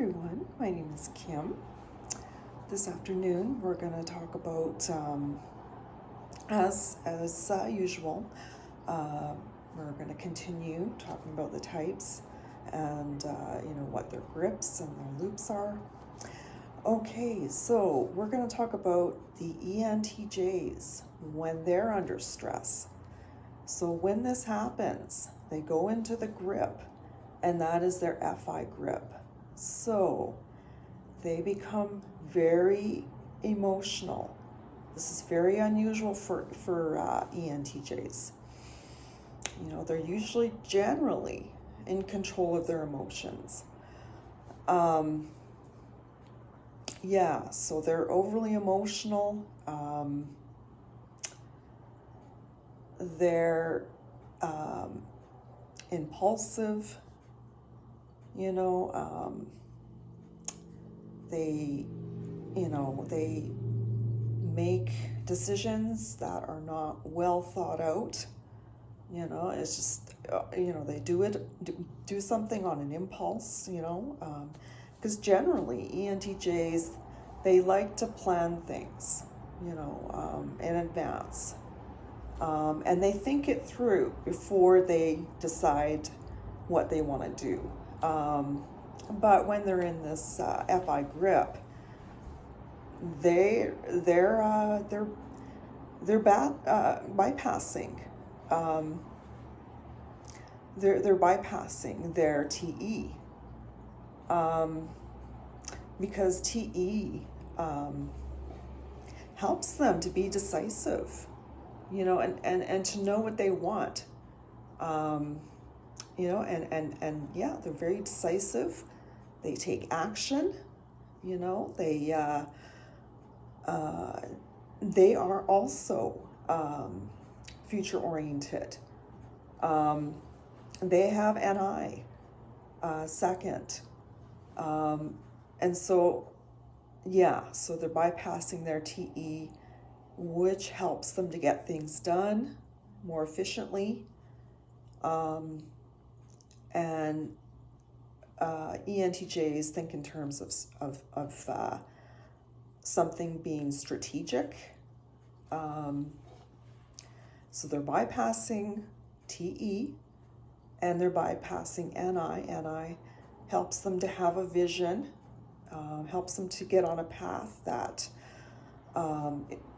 everyone, my name is Kim. This afternoon we're going to talk about, as usual, we're going to continue talking about the types and what their grips and their loops are. Okay, so we're going to talk about the ENTJ'S when they're under stress. So when this happens, they go into the grip, and that is their FI grip. So they become very emotional. This is very unusual for ENTJs. They're usually generally in control of their emotions. So they're overly emotional. They're impulsive. They make decisions that are not well thought out. It's just, they do something on an impulse, because generally ENTJs, they like to plan things, in advance. And they think it through before they decide what they want to do. But when they're in this FI grip, they're bypassing. They're bypassing their TE, because TE helps them to be decisive, and to know what they want. They're very decisive. They take action. They are also future oriented. They have NI second, and so they're bypassing their TE, which helps them to get things done more efficiently. ENTJs think in terms of something being strategic. So they're bypassing TE and they're bypassing NI. NI helps them to have a vision, helps them to get on a path that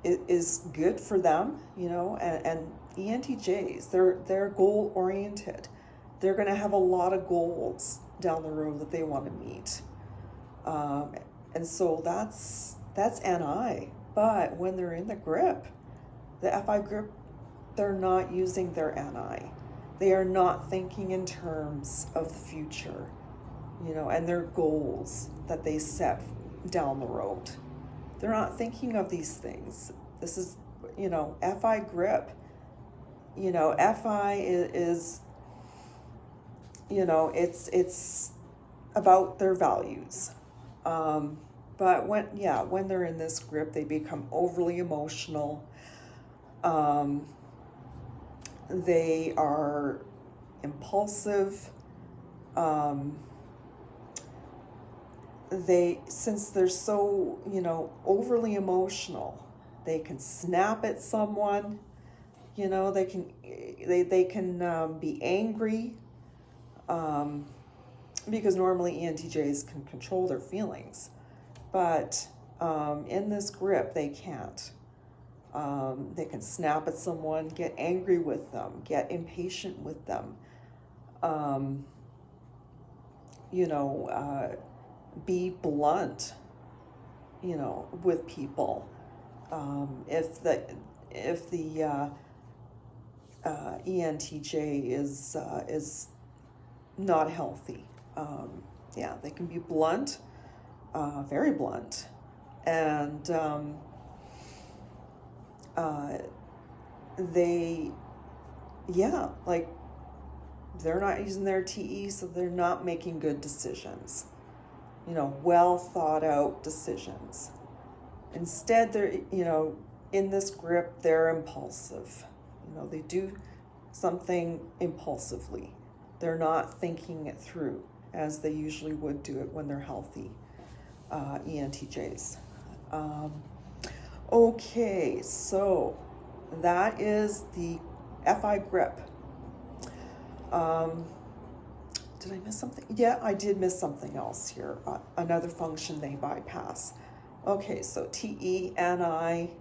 is good for them, and ENTJs, they're goal oriented. They're going to have a lot of goals down the road that they want to meet. And so that's NI. But when they're in the grip, the FI grip, they're not using their NI. They are not thinking in terms of the future, and their goals that they set down the road. They're not thinking of these things. This is, FI grip. FI is it's about their values. But when they're in this grip, they become overly emotional. They are impulsive. Since they're so, overly emotional, they can snap at someone. They can be angry. Because normally ENTJs can control their feelings, but in this grip they can't. They can snap at someone, get angry with them, get impatient with them, be blunt, with people. If the ENTJ is not healthy. They can be blunt, very blunt, and they're not using their TE, so they're not making good decisions, well thought out decisions. Instead, they're, in this grip, they're impulsive. They do something impulsively. They're not thinking it through. as they usually would do it when they're healthy, ENTJs. Okay, so that is the FI grip. Did I miss something? Yeah, I did miss something else here. Another function they bypass. Okay, so TENI,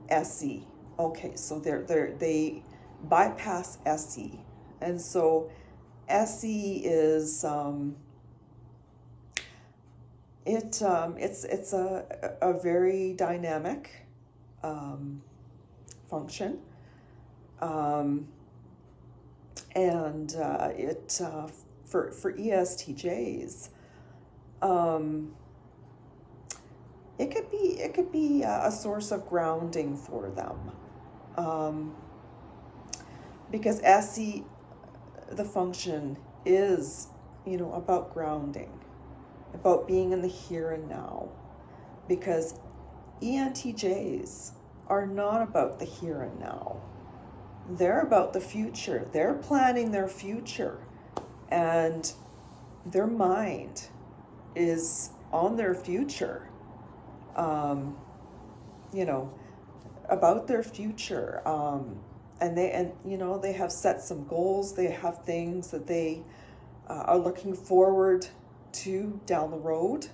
SE. Okay, so they bypass SE, and so SE is it's a very dynamic function, and for ESTJs, it could be a source of grounding for them, because SE, the function, is about grounding, about being in the here and now, because ENTJs are not about the here and now. They're about the future. They're planning their future, and their mind is on their future, about their future, and they have set some goals. They have things that they are looking forward to down the road,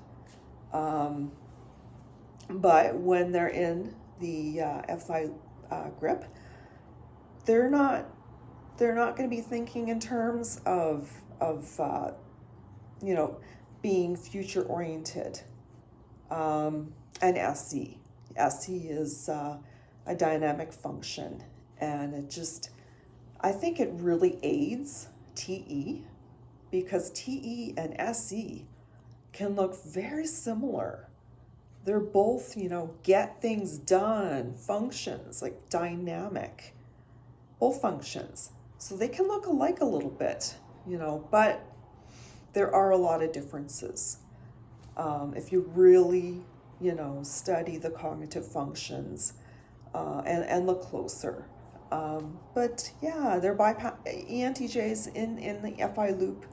but when they're in the FI grip, they're not going to be thinking in terms of being future oriented. And SE is a dynamic function, and I think it really aids TE, because TE and SE can look very similar. They're both, get things done functions, like dynamic, both functions. So they can look alike a little bit, but there are a lot of differences. If you really, study the cognitive functions and look closer. But yeah, they're ENTJs in the FI loop,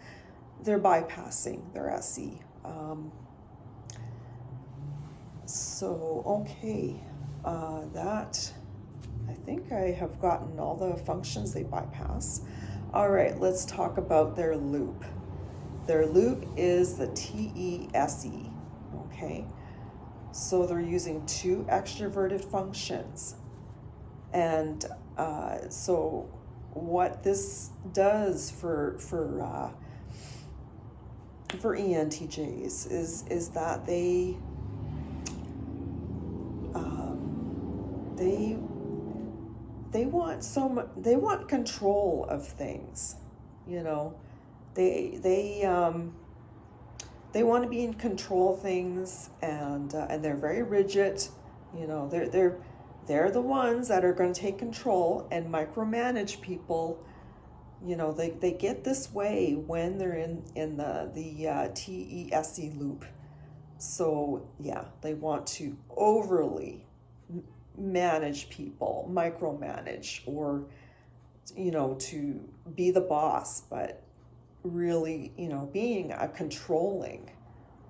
they're bypassing their SE. So, okay, that, I think I have gotten all the functions they bypass. All right, let's talk about their loop. Their loop is the TESE, okay? So they're using two extroverted functions. And so what this does for ENTJs is that they want control of things, they want to be in control of things, and they're very rigid. They're the ones that are going to take control and micromanage people. They get this way when they're in the TESE loop. So yeah, they want to overly manage people, micromanage, or to be the boss, but really being a controlling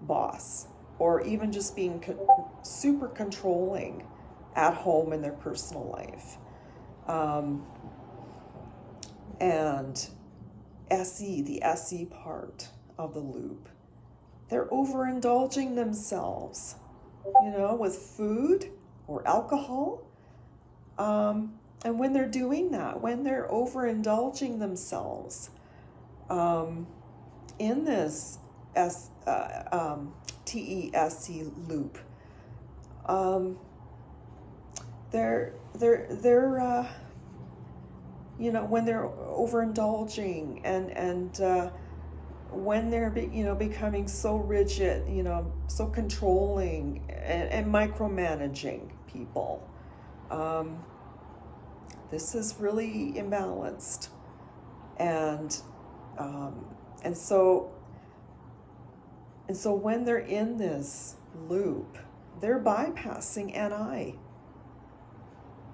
boss, or even just being super controlling at home in their personal life. And SE, the SE part of the loop, they're overindulging themselves, with food or alcohol. And when they're doing that, when they're overindulging themselves in this TESE loop, they're when they're overindulging and when they're becoming so rigid, so controlling and micromanaging people, this is really imbalanced, and so when they're in this loop, they're bypassing NI.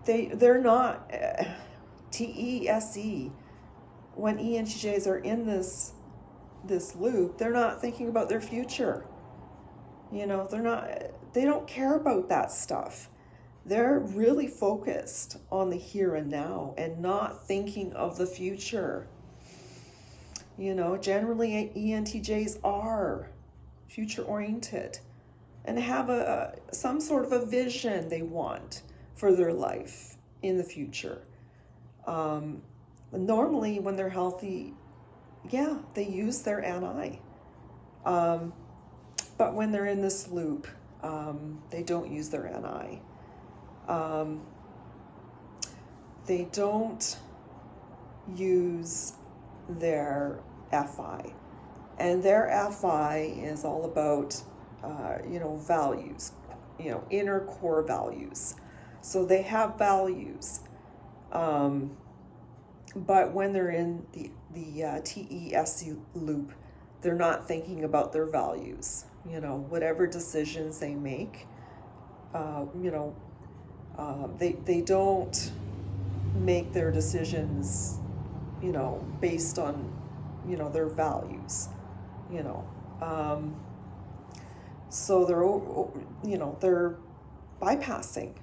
They're not TESE. When ENTJs are in this this loop, they're not thinking about their future. You know, they don't care about that stuff. They're really focused on the here and now and not thinking of the future. You know, generally ENTJs are future oriented and have some sort of a vision they want for their life in the future. Normally when they're healthy, yeah, they use their NI. But when they're in this loop, they don't use their NI. They don't use their FI. And their FI is all about, values, inner core values. So they have values. But when they're in the TESC loop, they're not thinking about their values. Whatever decisions they make, they don't make their decisions, based on, their values, so they're bypassing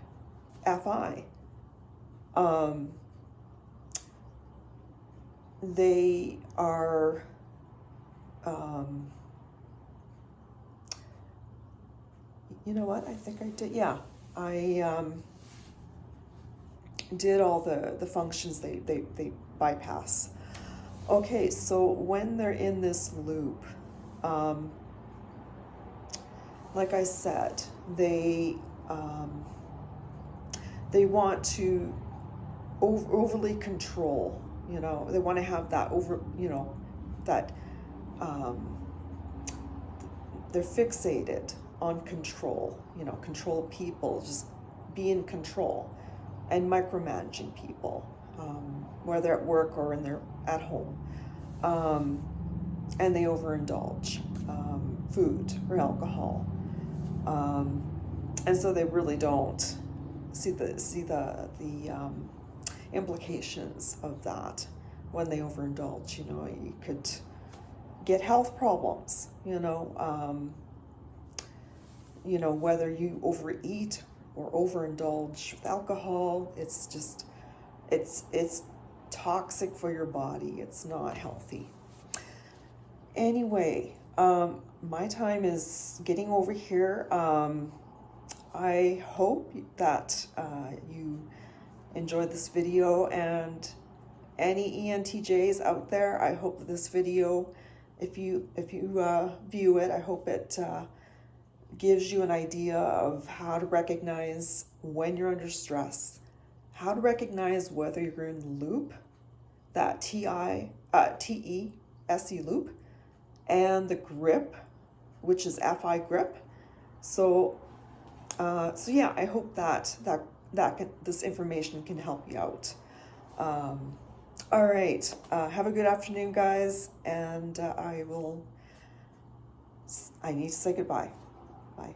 FI. They are, you know what, I think I did, yeah, I did all the functions they bypass. Okay, so when they're in this loop, like I said, they want to overly control, they want to have that that they're fixated on control, control people, just be in control, and micromanaging people, whether at work or at home. And they overindulge food or alcohol. And so they really don't see the implications of that when they overindulge. You could get health problems, whether you overeat or overindulge with alcohol. It's just, it's toxic for your body. It's not healthy. Anyway, my time is getting over here. I hope that you enjoyed this video, and any ENTJs out there, I hope that this video, if you view it, I hope it gives you an idea of how to recognize when you're under stress, how to recognize whether you're in the loop, that TESE loop, and the grip, which is FI grip. So yeah, I hope that this information can help you out. All right, have a good afternoon, guys, and I need to say goodbye. Bye.